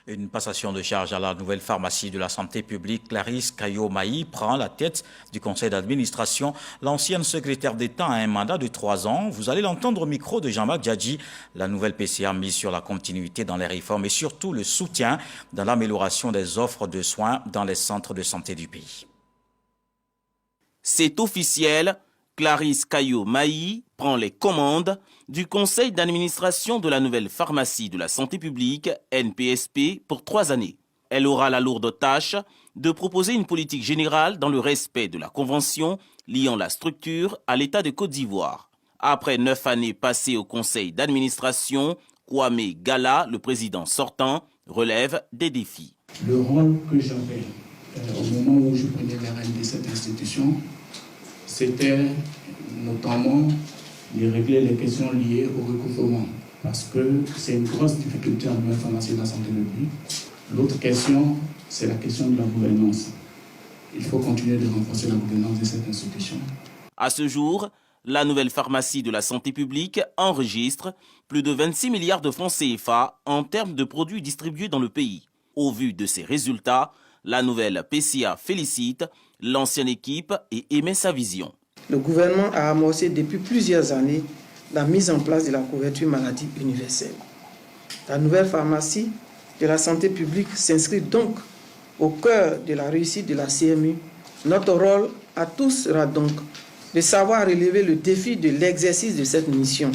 Une passation de charge à la nouvelle pharmacie de la santé publique, Clarisse Kayo-Maï, prend la tête du conseil d'administration. L'ancienne secrétaire d'État a un mandat de 3 ans. Vous allez l'entendre au micro de Jean-Marc Djadji. La nouvelle PCA mise sur la continuité dans les réformes et surtout le soutien dans l'amélioration des offres de soins dans les centres de santé du pays. C'est officiel, Clarisse Kayo-Maï prend les commandes du conseil d'administration de la nouvelle pharmacie de la santé publique, NPSP, pour 3 années. Elle aura la lourde tâche de proposer une politique générale dans le respect de la convention liant la structure à l'État de Côte d'Ivoire. Après 9 années passées au conseil d'administration, Kwame Gala, le président sortant, relève des défis. Le rôle que j'avais au moment où je prenais les rênes de cette institution, c'était notamment de régler les questions liées au recouvrement, parce que c'est une grosse difficulté en nouvelle pharmacie de la santé publique. L'autre question, c'est la question de la gouvernance. Il faut continuer de renforcer la gouvernance de cette institution. À ce jour, la nouvelle pharmacie de la santé publique enregistre plus de 26 milliards de francs CFA en termes de produits distribués dans le pays. Au vu de ces résultats, la nouvelle PCA félicite l'ancienne équipe et émet sa vision. Le gouvernement a amorcé depuis plusieurs années la mise en place de la couverture maladie universelle. La nouvelle pharmacie de la santé publique s'inscrit donc au cœur de la réussite de la CMU. Notre rôle à tous sera donc de savoir relever le défi de l'exercice de cette mission.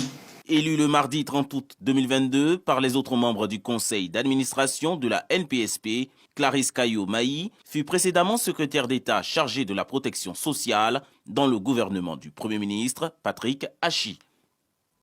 Élue le mardi 30 août 2022 par les autres membres du conseil d'administration de la NPSP, Clarisse Kayo-Maï fut précédemment secrétaire d'État chargée de la protection sociale dans le gouvernement du Premier ministre Patrick Hachi.